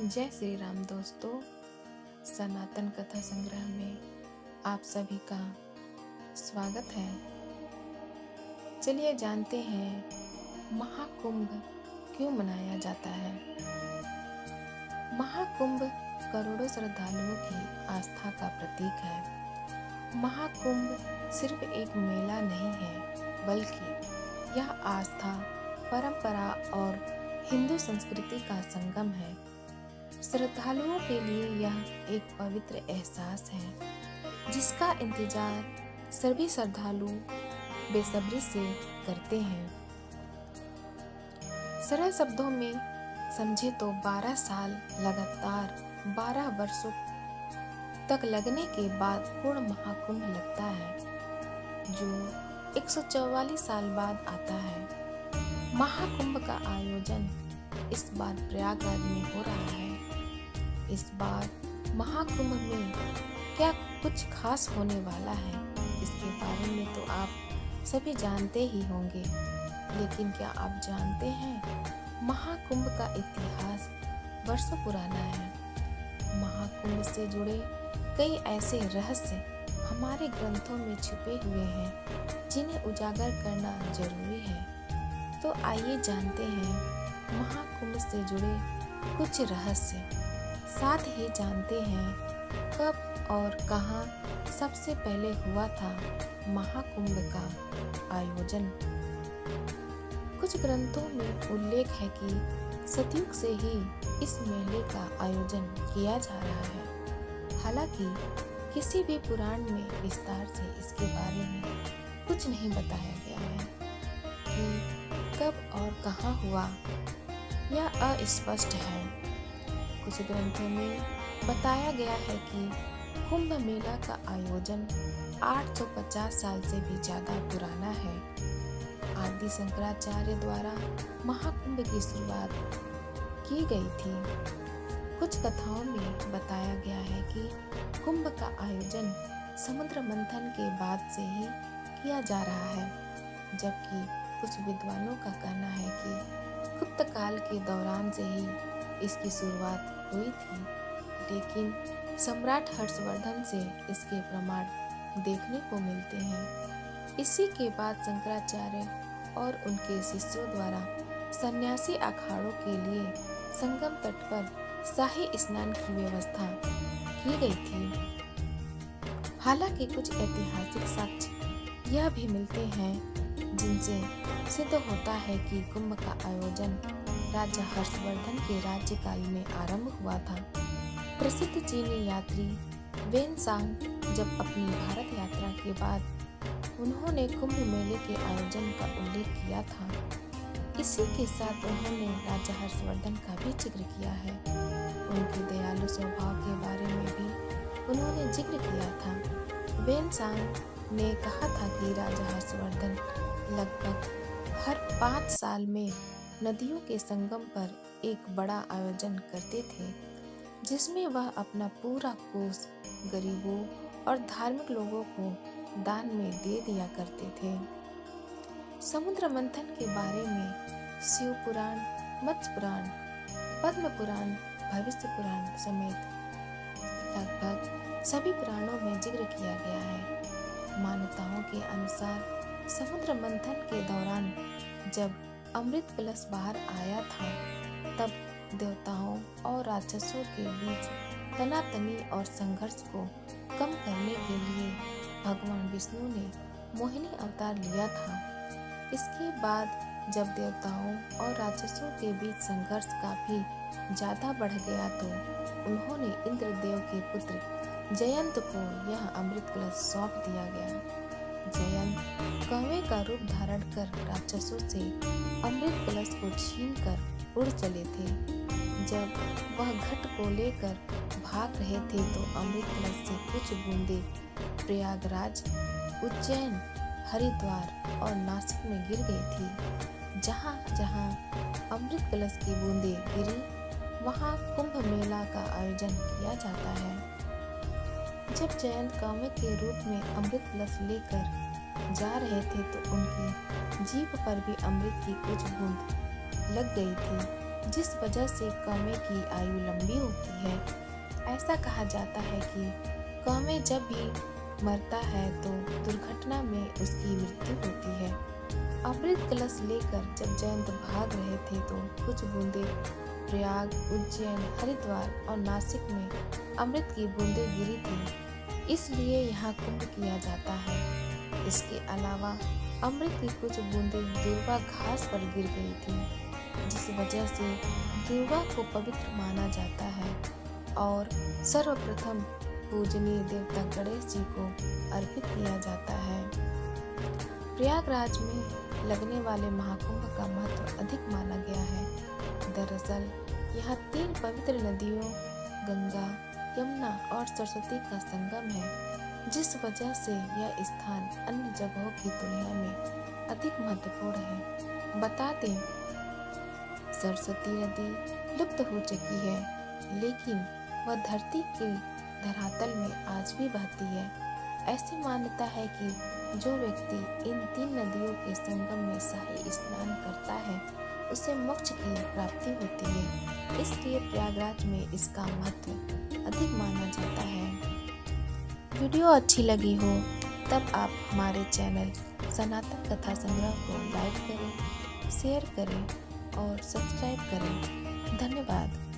जय श्री राम दोस्तों। सनातन कथा संग्रह में आप सभी का स्वागत है। चलिए जानते हैं महाकुंभ क्यों मनाया जाता है। महाकुंभ करोड़ों श्रद्धालुओं की आस्था का प्रतीक है। महाकुंभ सिर्फ एक मेला नहीं है, बल्कि यह आस्था, परंपरा और हिंदू संस्कृति का संगम है। श्रद्धालुओं के लिए यह एक पवित्र एहसास है, जिसका इंतजार सभी श्रद्धालु बेसब्री से करते हैं। सरल शब्दों में समझे तो 12 साल लगातार 12 वर्षों तक लगने के बाद पूर्ण महाकुंभ लगता है, जो 144 साल बाद आता है। महाकुंभ का आयोजन इस बार प्रयागराज में हो रहा है। इस बार महाकुंभ में क्या कुछ खास होने वाला है, इसके बारे में तो आप सभी जानते ही होंगे, लेकिन क्या आप जानते हैं महाकुंभ का इतिहास वर्षों पुराना है। महाकुंभ से जुड़े कई ऐसे रहस्य हमारे ग्रंथों में छुपे हुए हैं, जिन्हें उजागर करना जरूरी है। तो आइए जानते हैं महाकुंभ से जुड़े कुछ रहस्य। साथ ही जानते हैं कब और कहां सबसे पहले हुआ था महाकुंभ का आयोजन। कुछ ग्रंथों में उल्लेख है कि सतयुग से ही इस मेले का आयोजन किया जा रहा है। हालांकि किसी भी पुराण में विस्तार से इसके बारे में कुछ नहीं बताया गया है कि कब और कहां हुआ, यह अस्पष्ट है। कुछ ग्रंथों में बताया गया है कि कुंभ मेला का आयोजन 850 साल से भी ज्यादा पुराना है। आदि शंकराचार्य द्वारा महाकुंभ की शुरुआत की गई थी। कुछ कथाओं में बताया गया है कि कुंभ का आयोजन समुद्र मंथन के बाद से ही किया जा रहा है, जबकि कुछ विद्वानों का कहना है कि गुप्त काल के दौरान से ही इसकी शुरुआत हुई थी, लेकिन सम्राट हर्षवर्धन से इसके प्रमाण देखने को मिलते हैं। इसी के बाद शंकराचार्य और उनके शिष्यों द्वारा सन्यासी अखाड़ों के लिए संगम तट पर शाही स्नान की व्यवस्था की गई थी। हालांकि कुछ ऐतिहासिक साक्ष्य यह भी मिलते हैं जिनसे सिद्ध होता है कि कुंभ का आयोजन राजा हर्षवर्धन के राज्यकाल में आरंभ हुआ था। प्रसिद्ध चीनी यात्री वेनसांग जब अपनी भारत यात्रा के बाद उन्होंने कुंभ मेले के आयोजन का उल्लेख किया था। इसी के साथ उन्होंने राजा हर्षवर्धन का भी जिक्र किया है। उनके दयालु स्वभाव के बारे में भी उन्होंने जिक्र किया था। वेनसांग ने कहा था कि राजा हर्षवर्धन लगभग हर 5 साल में नदियों के संगम पर एक बड़ा आयोजन करते थे, जिसमें वह अपना पूरा कोष गरीबों और धार्मिक लोगों को दान में दे दिया करते थे। समुद्र मंथन के बारे में शिव पुराण, मत्स्य पुराण, पद्म पुराण, भविष्य पुराण समेत लगभग सभी पुराणों में जिक्र किया गया है। मान्यताओं के अनुसार समुद्र मंथन के दौरान जब अमृत कलश बाहर आया था, तब देवताओं और राक्षसों के बीच तनातनी और संघर्ष को कम करने के लिए भगवान विष्णु ने मोहिनी अवतार लिया था। इसके बाद जब देवताओं और राक्षसों के बीच संघर्ष काफी ज्यादा बढ़ गया, तो उन्होंने इंद्रदेव के पुत्र जयंत को यह अमृत कलश सौंप दिया गया। जयंत कौवे का रूप धारण कर राक्षसों से अमृत कलश को छीनकर उड़ चले थे। जब वह घट को लेकर भाग रहे थे, तो अमृत कलश से कुछ बूंदे प्रयागराज, उज्जैन, हरिद्वार और नासिक में गिर गई थी। जहाँ जहाँ अमृत कलश की बूंदे गिरी, वहाँ कुंभ मेला का आयोजन किया जाता है। जब जयंत कौवे के रूप में अमृत कलश लेकर जा रहे थे, तो उनकी जीभ पर भी अमृत की कुछ बूंद लग गई थी। जिस वजह से कौवे की आयु लंबी होती है। ऐसा कहा जाता है कि कौवे जब भी मरता है तो दुर्घटना में उसकी मृत्यु होती है। अमृत कलश लेकर जब जयंत भाग रहे थे तो कुछ बूंदें प्रयाग, उज्जैन, हरिद्वार और नासिक में अमृत की बूंदें गिरी थी, इसलिए यहाँ कुंभ किया जाता है। इसके अलावा अमृत की कुछ बूंदें दुर्वा घास पर गिर गई थी, जिस वजह से दुर्वा को पवित्र माना जाता है और सर्वप्रथम पूजनीय देवता गणेश जी को अर्पित किया जाता है। प्रयागराज में लगने वाले महाकुंभ का महत्व अधिक माना गया है। दरअसल यहाँ 3 पवित्र नदियों गंगा, यमुना और सरस्वती का संगम है, जिस वजह से यह स्थान अन्य जगहों की तुलना में अधिक महत्वपूर्ण है। बता दें, सरस्वती नदी लुप्त हो चुकी है, लेकिन वह धरती के धरातल में आज भी बहती है। ऐसी मान्यता है कि जो व्यक्ति इन 3 नदियों के संगम में शाही स्नान करता है उसे मोक्ष की प्राप्ति होती है, इसलिए प्रयागराज में इसका महत्व अधिक माना जाता है। वीडियो अच्छी लगी हो तब आप हमारे चैनल सनातन कथा संग्रह को लाइक करें, शेयर करें और सब्सक्राइब करें। धन्यवाद।